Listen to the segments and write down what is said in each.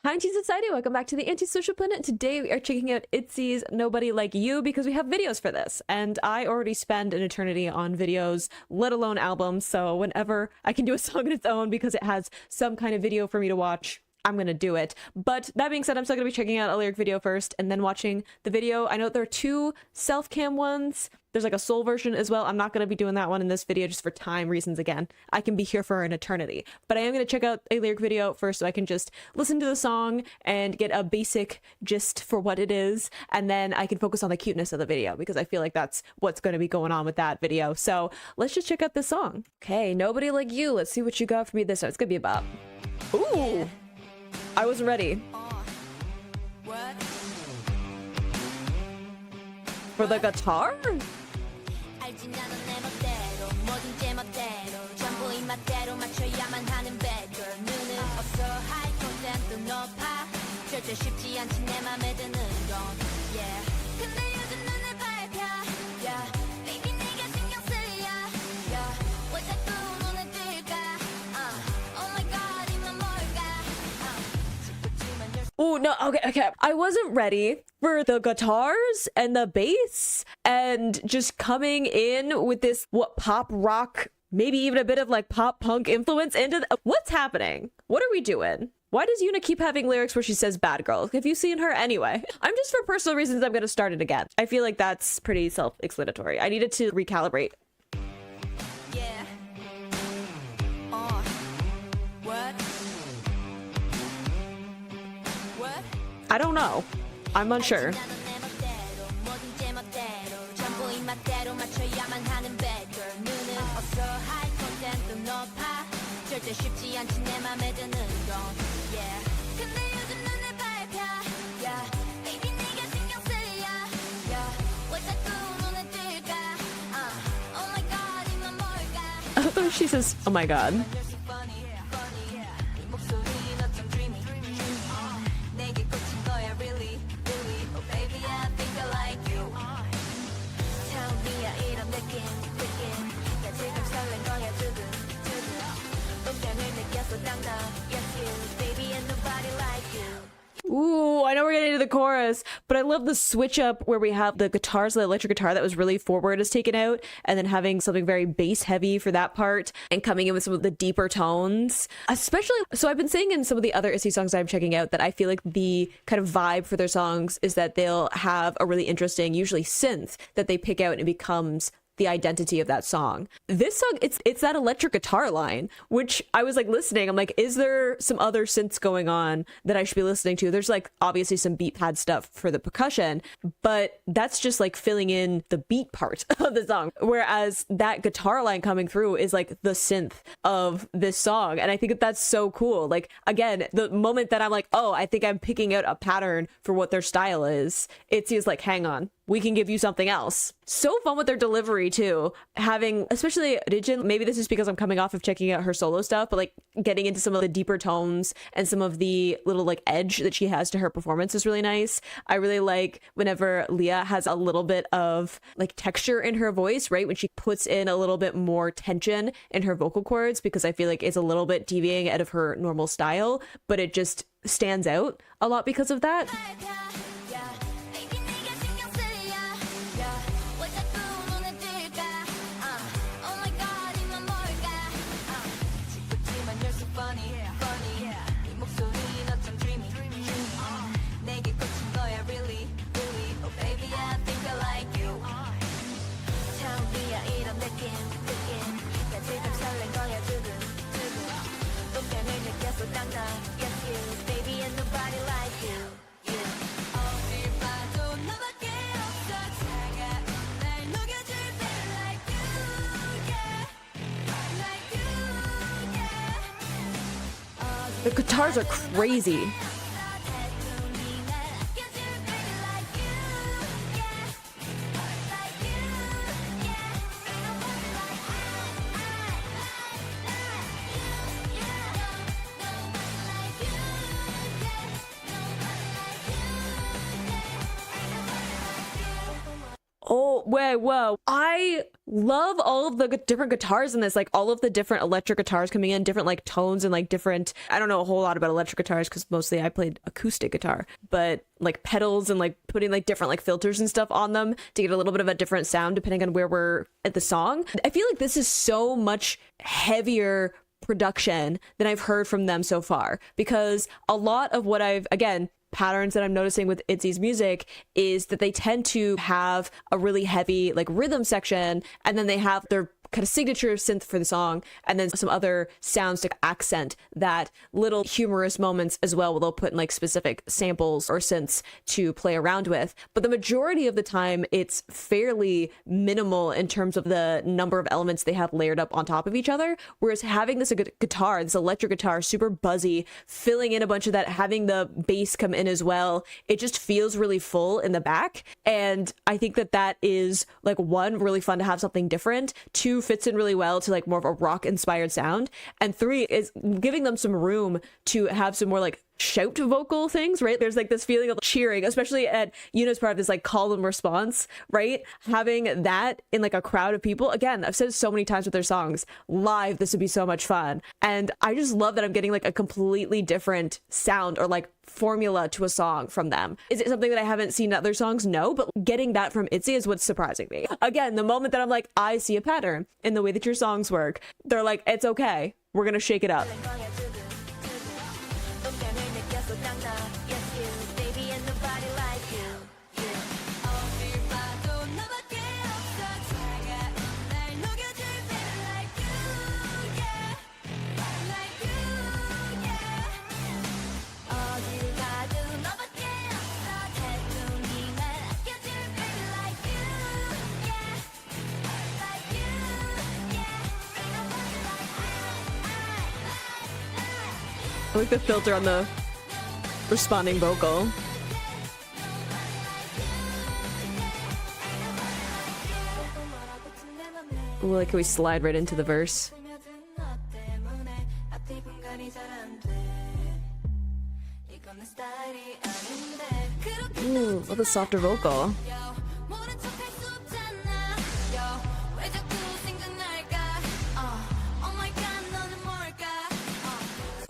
Hi, ITZY Society. Welcome back to the Antisocial Planet. Today we are checking out ITZY's Nobody Like You because we have videos for this. And I already spend an eternity on videos, let alone albums. So whenever I can do a song on its own because it has some kind of video for me to watch, I'm gonna do it. But that being said, I'm still gonna be checking out a lyric video first and then watching the video. I know there are two self-cam ones. There's like a soul version as well. I'm not gonna be doing that one in this video just for time reasons again. I can be here for an eternity. But I am gonna check out a lyric video first so I can just listen to the song and get a basic gist for what it is. And then I can focus on the cuteness of the video because I feel like that's what's gonna be going on with that video. So let's just check out this song. Okay, Nobody Like You. Let's see what you got for me this time. It's gonna be a bop. Ooh! I wasn't ready. For the guitar? Oh, no, okay. I wasn't ready for the guitars and the bass and just coming in with this, what, pop rock, maybe even a bit of like pop punk influence into what's happening? What are we doing? Why does Yuna keep having lyrics where she says bad girl? Have you seen her anyway? I'm just for personal reasons, I'm gonna start it again. I feel like that's pretty self-explanatory. I needed to recalibrate. Yeah. What? I don't know. I'm unsure. She says, oh my god. Ooh, I know we're getting into the chorus, but I love the switch up where we have the guitars, the electric guitar that was really forward is taken out, and then having something very bass heavy for that part, and coming in with some of the deeper tones. Especially, so I've been saying in some of the other ITZY songs I'm checking out that I feel like the kind of vibe for their songs is that they'll have a really interesting, usually synth, that they pick out and it becomes the identity of that song. This song, it's that electric guitar line, which I was like listening, I'm like, is there some other synths going on that I should be listening to? There's like obviously some beat pad stuff for the percussion, but that's just like filling in the beat part of the song. Whereas that guitar line coming through is like the synth of this song. And I think that that's so cool. Like, again, the moment that I'm like, oh, I think I'm picking out a pattern for what their style is, it seems like, hang on, we can give you something else. So fun with their delivery too. Having, especially Rijin, maybe this is because I'm coming off of checking out her solo stuff, but like getting into some of the deeper tones and some of the little like edge that she has to her performance is really nice. I really like whenever Leah has a little bit of like texture in her voice, right? When she puts in a little bit more tension in her vocal cords, because I feel like it's a little bit deviating out of her normal style, but it just stands out a lot because of that. The guitars are crazy. Oh, wait, whoa. I love all of the different guitars in this, like all of the different electric guitars coming in, different like tones and like different, I don't know a whole lot about electric guitars because mostly I played acoustic guitar, but like pedals and like putting like different like filters and stuff on them to get a little bit of a different sound depending on where we're at the song. I feel like this is so much heavier production than I've heard from them so far, because a lot of what again, patterns that I'm noticing with ITZY's music is that they tend to have a really heavy like rhythm section, and then they have their kind of signature synth for the song, and then some other sounds to accent that little humorous moments as well, where they'll put in like specific samples or synths to play around with. But the majority of the time, it's fairly minimal in terms of the number of elements they have layered up on top of each other. Whereas having this guitar, this electric guitar, super buzzy, filling in a bunch of that, having the bass come in as well, it just feels really full in the back. And I think that that is like, one, really fun to have something different. Two, fits in really well to like more of a rock inspired sound, and three is giving them some room to have some more like shout vocal things, right? There's like this feeling of cheering, especially at Yuna's part of this like call and response, right? Having that in like a crowd of people. Again, I've said it so many times with their songs, live, this would be so much fun. And I just love that I'm getting like a completely different sound or like formula to a song from them. Is it something that I haven't seen in other songs? No, but getting that from ITZY is what's surprising me. Again, the moment that I'm like, I see a pattern in the way that your songs work, they're like, it's okay, we're gonna shake it up. I like the filter on the responding vocal. Ooh, like, can we slide right into the verse? Ooh, what a softer vocal.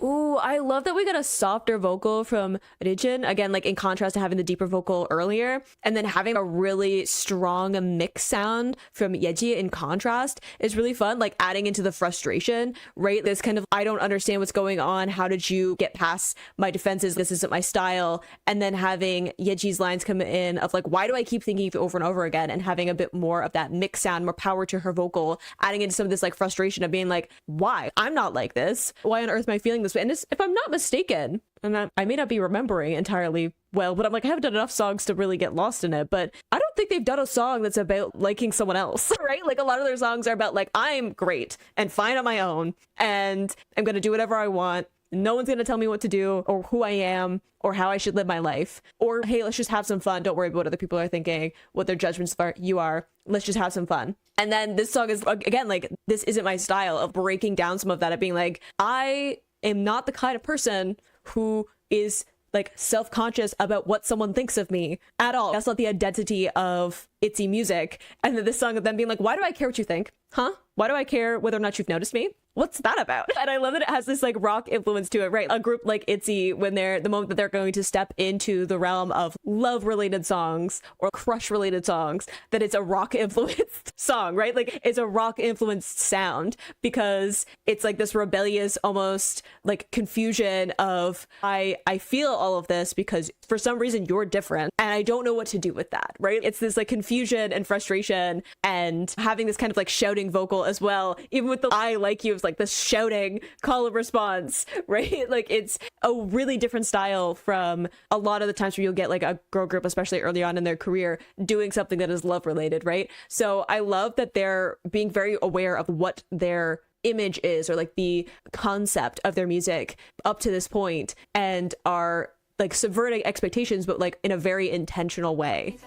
Ooh, I love that we got a softer vocal from Rijin. Again, like in contrast to having the deeper vocal earlier, and then having a really strong mix sound from Yeji in contrast is really fun. Like adding into the frustration, right? This kind of, I don't understand what's going on. How did you get past my defenses? This isn't my style. And then having Yeji's lines come in of like, why do I keep thinking of you over and over again? And having a bit more of that mix sound, more power to her vocal, adding into some of this like frustration of being like, why? I'm not like this. Why on earth am I feeling this way? And if I'm not mistaken, and I may not be remembering entirely well, but I'm like, I haven't done enough songs to really get lost in it, but I don't think they've done a song that's about liking someone else, right? Like a lot of their songs are about like, I'm great and fine on my own, and I'm going to do whatever I want. No one's going to tell me what to do or who I am or how I should live my life. Or, hey, let's just have some fun. Don't worry about what other people are thinking, what their judgments are. You are. Let's just have some fun. And then this song is, again, like, this isn't my style of breaking down some of that, of being like, I am not the kind of person who is like self-conscious about what someone thinks of me at all. That's not the identity of ITZY music. And then this song of them being like, why do I care what you think? Huh? Why do I care whether or not you've noticed me? What's that about? And I love that it has this like rock influence to it, right? A group like ITZY, when the moment that they're going to step into the realm of love related songs or crush related songs, that it's a rock influenced song, right? Like it's a rock influenced sound, because it's like this rebellious, almost like confusion of, I feel all of this because for some reason you're different and I don't know what to do with that, right? It's this like confusion and frustration, and having this kind of like shouting vocal as well, even with the I like you, it's like this shouting call and response, right? Like it's a really different style from a lot of the times where you'll get like a girl group, especially early on in their career, doing something that is love related, right? So I love that they're being very aware of what their image is, or like the concept of their music up to this point, and are like subverting expectations, but like in a very intentional way.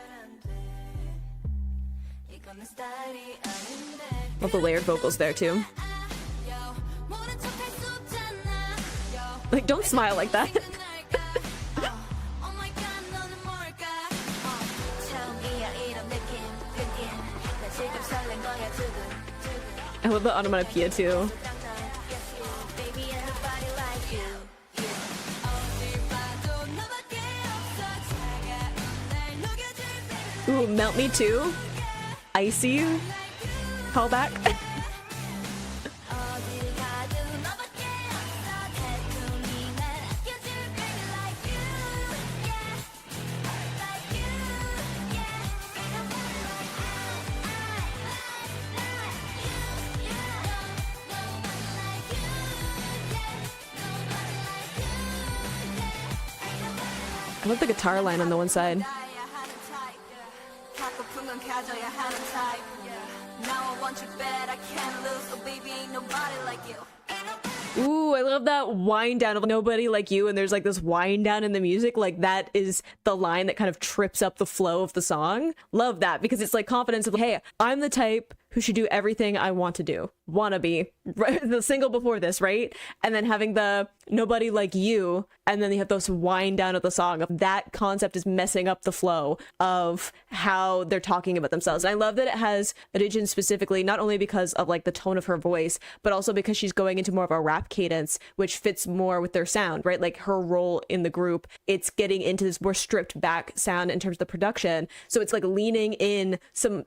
Love the layered vocals there too. Like, don't smile like that. I love the onomatopoeia too. Ooh, Melt Me Too. Icy. Callback. I love the guitar line on the one side. Ooh, I love that wind down of Nobody Like You, and there's like this wind down in the music. Like that is the line that kind of trips up the flow of the song. Love that because it's like confidence of, hey, I'm the type who should do everything I want to do. Wanna be. Right? The single before this, right? And then having the Nobody Like You, and then you have those wind down of the song. That concept is messing up the flow of how they're talking about themselves. And I love that it has Rijin specifically, not only because of like the tone of her voice, but also because she's going into more of a rap cadence, which fits more with their sound, right? Like her role in the group, it's getting into this more stripped back sound in terms of the production. So it's like leaning in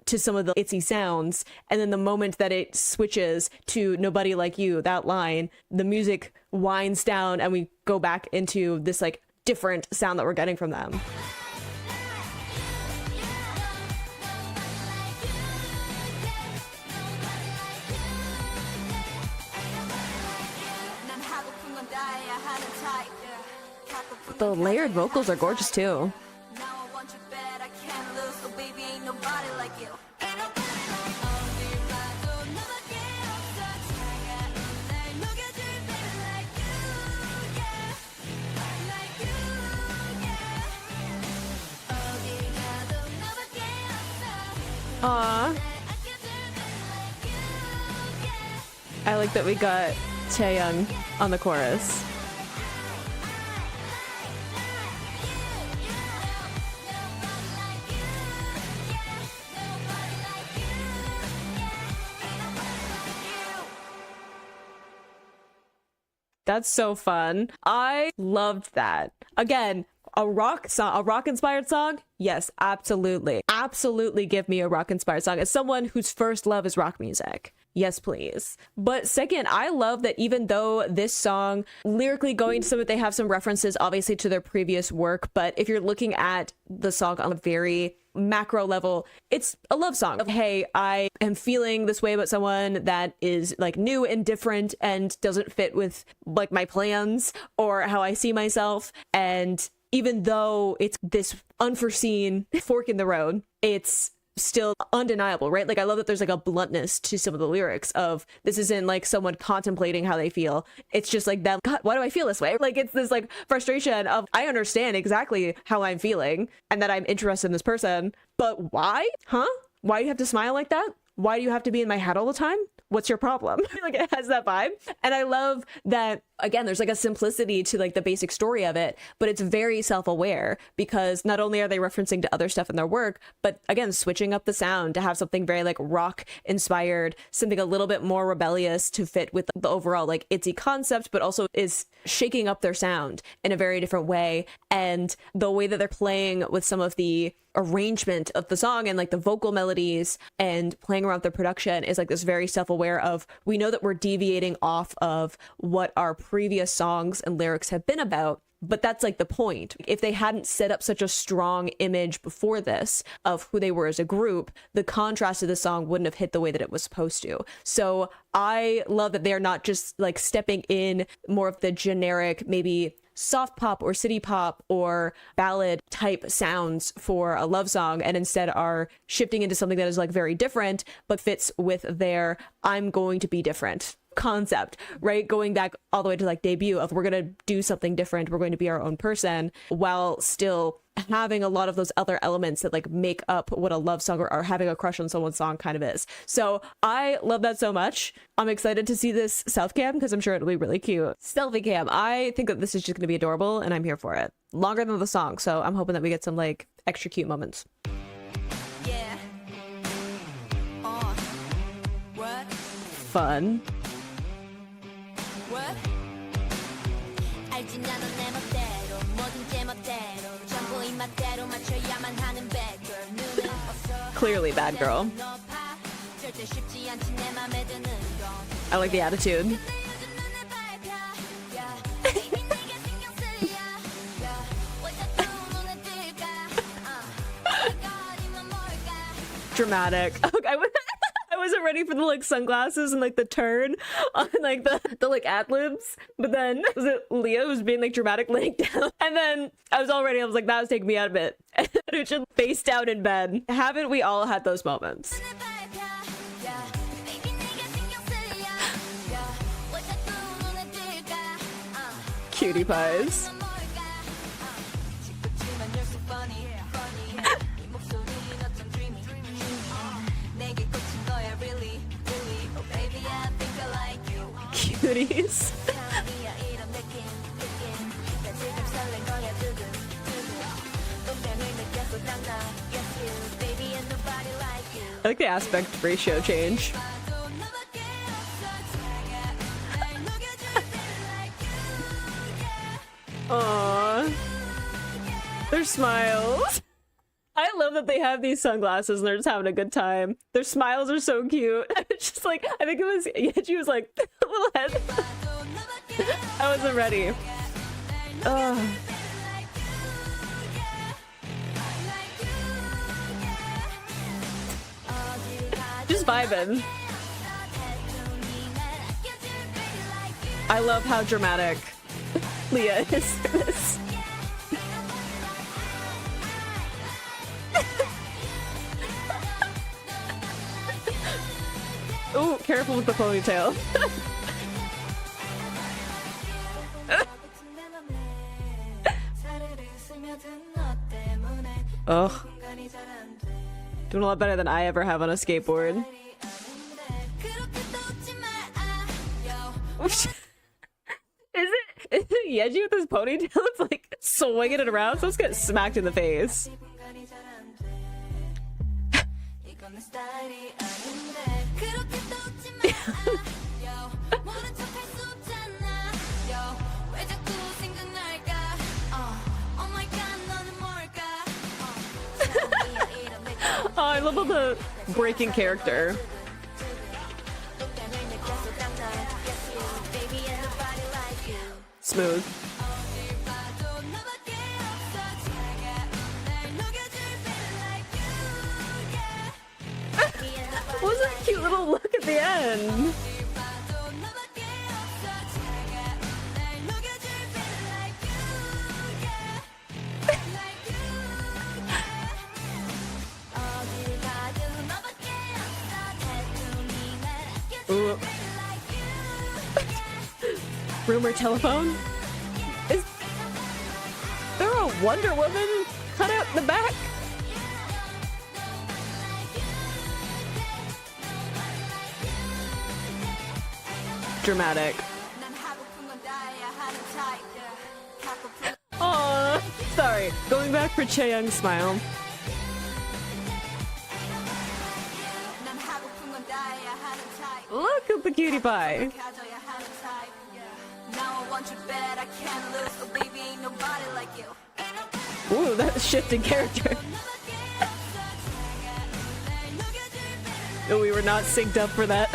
to some of the ITZY sounds. And then the moment that it switches to Nobody Like You, that line, the music winds down and we go back into this like different sound that we're getting from them. The layered vocals are gorgeous too. Aww. I like that we got Taeyoung on the chorus. That's so fun. I loved that. Again, a rock song, a rock inspired song? Yes, absolutely. Absolutely give me a rock inspired song. As someone whose first love is rock music. Yes, please. But second, I love that even though this song, lyrically going to some of it, they have some references obviously to their previous work, but if you're looking at the song on a very macro level, it's a love song of, hey, I am feeling this way about someone that is like new and different and doesn't fit with like my plans or how I see myself. And even though it's this unforeseen fork in the road, it's still undeniable, right? Like I love that there's like a bluntness to some of the lyrics of this isn't like someone contemplating how they feel. It's just like them, God, why do I feel this way? Like it's this like frustration of I understand exactly how I'm feeling and that I'm interested in this person, but why? Huh? Why do you have to smile like that? Why do you have to be in my head all the time? What's your problem? Like it has that vibe. And I love that, again, there's like a simplicity to like the basic story of it, but it's very self-aware because not only are they referencing to other stuff in their work, but again, switching up the sound to have something very like rock inspired, something a little bit more rebellious to fit with the overall like ITZY concept, but also is shaking up their sound in a very different way. And the way that they're playing with some of the arrangement of the song and like the vocal melodies and playing around with the production is like this very self-aware of, we know that we're deviating off of what our previous songs and lyrics have been about, but that's like the point. If they hadn't set up such a strong image before this of who they were as a group, the contrast of the song wouldn't have hit the way that it was supposed to. So I love that they're not just like stepping in more of the generic, maybe soft pop or city pop or ballad type sounds for a love song, and instead are shifting into something that is like very different but fits with their I'm going to be different concept, right? Going back all the way to like debut of we're going to do something different, we're going to be our own person, while still having a lot of those other elements that like make up what a love song or having a crush on someone's song kind of is. So I love that so much. I'm excited to see this self cam because I'm sure it'll be really cute. Selfie cam, I think that this is just going to be adorable and I'm here for it. Longer than the song, so I'm hoping that we get some like extra cute moments. Yeah. What? fun. What? 알지 나는 내 멋대로 뭐든 제 멋대로 전부 입맛대로 맞춰야만 하는 bad girl 눈은 없어 Clearly bad girl. 높아 절대 쉽지 않지 내 맘에 드는 건 I like the attitude. 근데 요즘 눈에 밟혀 yeah. Baby 네가 신경 쓰여 yeah. 왜 자꾸 눈에 뜰까 거리면 뭘까 Dramatic. I wasn't ready for the like sunglasses and like the turn on like the like ad libs, but then was it Leah who was being like dramatic laying down, and then I was like that was taking me out of it. And it just face down in bed. Haven't we all had those moments? 눈에 밟혀 yeah. Baby 네가 신경 쓰여 yeah. 왜 자꾸 눈에 뜰까 Cutie pies. 짓궂지만 you're so funny, funny. 이 목소리는 어쩜 dreamy, 내게 꽂힌 거야 really, really. Oh baby, I think I like you. Cuties. 처음이야 이런 느낌, 느낌. 나 지금 설렌 거야 두근, 두근. 운명을 느꼈어 난 나, yes you, baby, and nobody like you. I like the aspect ratio change. 봐도 너밖에 없어 차가 날 녹여줄 baby like you, yeah. Aww. Their smiles. I love that they have these sunglasses and they're just having a good time. Their smiles are so cute. It's just like, I think it was, Yeji was like, little head. I wasn't ready. Ugh. Just vibing. I love how dramatic Leah is in this. Ooh, careful with the ponytail. Ugh. Doing a lot better than I ever have on a skateboard. Is it Yeji with his ponytail? It's like swinging it around, so let's get smacked in the face. Oh, I love all the breaking character. Smooth. What was that cute little look at the end? Ooh. Rumor telephone? Is there a Wonder Woman cut out in the back? Dramatic. Aww. Sorry. Going back for Chaeyoung's smile. Look at the cutie pie. Ooh, that's shifting character. Oh, we were not synced up for that.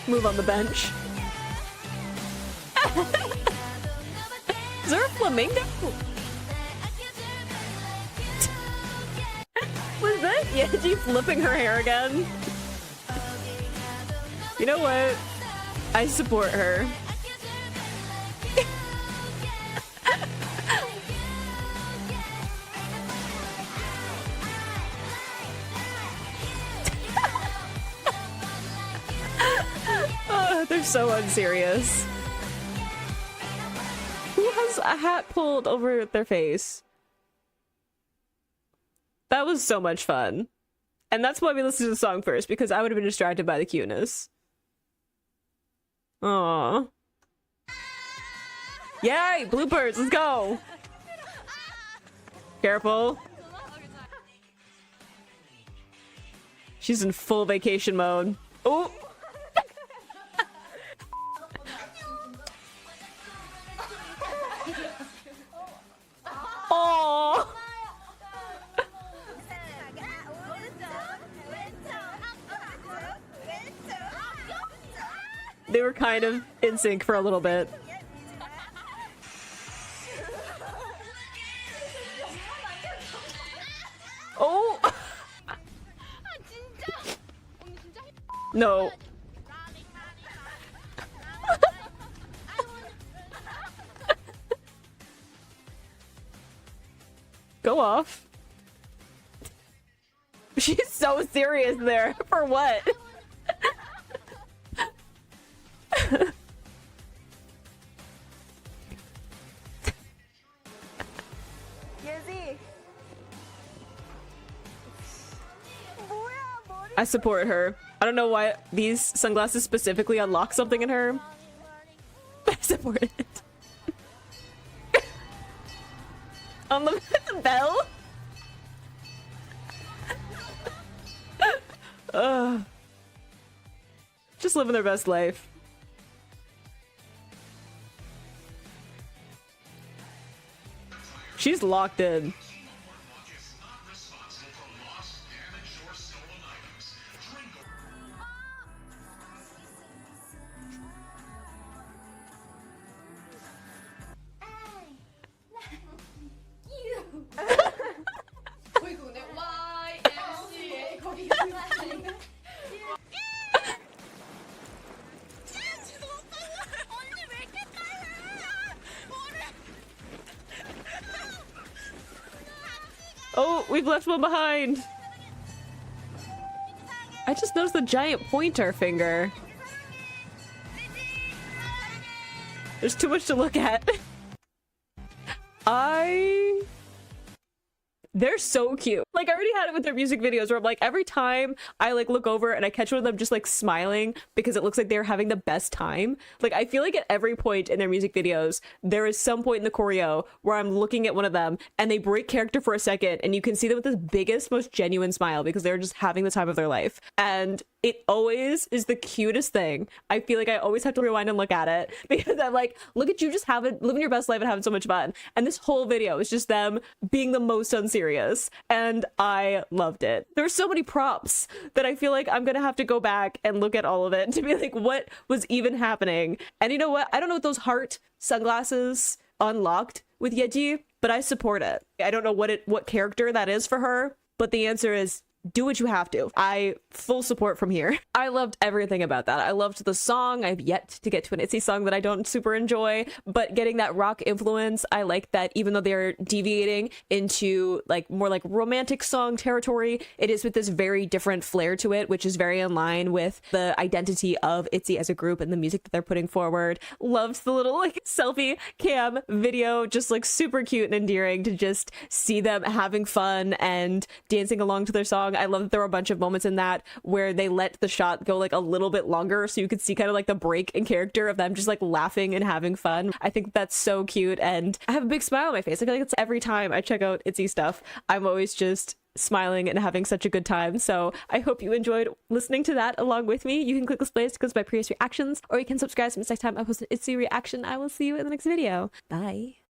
Move on the bench. Is there a flamingo? Was that Yeji flipping her hair again? You know what? I support her. Oh, they're so unserious. Who has a hat pulled over their face? That was so much fun. And that's why we listened to the song first, because I would have been distracted by the cuteness. Aww. Yay! Bloopers, let's go! Careful. She's in full vacation mode. Oh! They were kind of in sync for a little bit. Oh! No. Go off. She's so serious there. For what? I support her. I don't know why these sunglasses specifically unlock something in her. I support it. On the bell? Just living their best life. She's locked in. Oh, we've left one behind. I just noticed the giant pointer finger. There's too much to look at. They're so cute. Like, I already had it with their music videos where I'm like, every time I like look over and I catch one of them just like smiling because it looks like they're having the best time. Like, I feel like at every point in their music videos, there is some point in the choreo where I'm looking at one of them and they break character for a second and you can see them with this biggest, most genuine smile because they're just having the time of their life. And it always is the cutest thing. I feel like I always have to rewind and look at it because I'm like, look at you just living your best life and having so much fun. And this whole video is just them being the most unserious. And I loved it. There were so many props that I feel like I'm gonna have to go back and look at all of it to be like, what was even happening? And you know what? I don't know what those heart sunglasses unlocked with ITZY, but I support it. I don't know what character that is for her, but the answer is do what you have to. I full support from here. I loved everything about that. I loved the song. I've yet to get to an ITZY song that I don't super enjoy, but getting that rock influence, I like that even though they're deviating into like more like romantic song territory, it is with this very different flair to it, which is very in line with the identity of ITZY as a group and the music that they're putting forward. Loved the little like selfie cam video, just like super cute and endearing to just see them having fun and dancing along to their song. I love that there were a bunch of moments in that where they let the shot go like a little bit longer so you could see kind of like the break in character of them just like laughing and having fun. I think that's so cute and I have a big smile on my face. I feel like it's every time I check out ITZY stuff, I'm always just smiling and having such a good time. So I hope you enjoyed listening to that along with me. You can click this playlist to go to my previous reactions, or you can subscribe so next time I post an ITZY reaction. I will see you in the next video. Bye.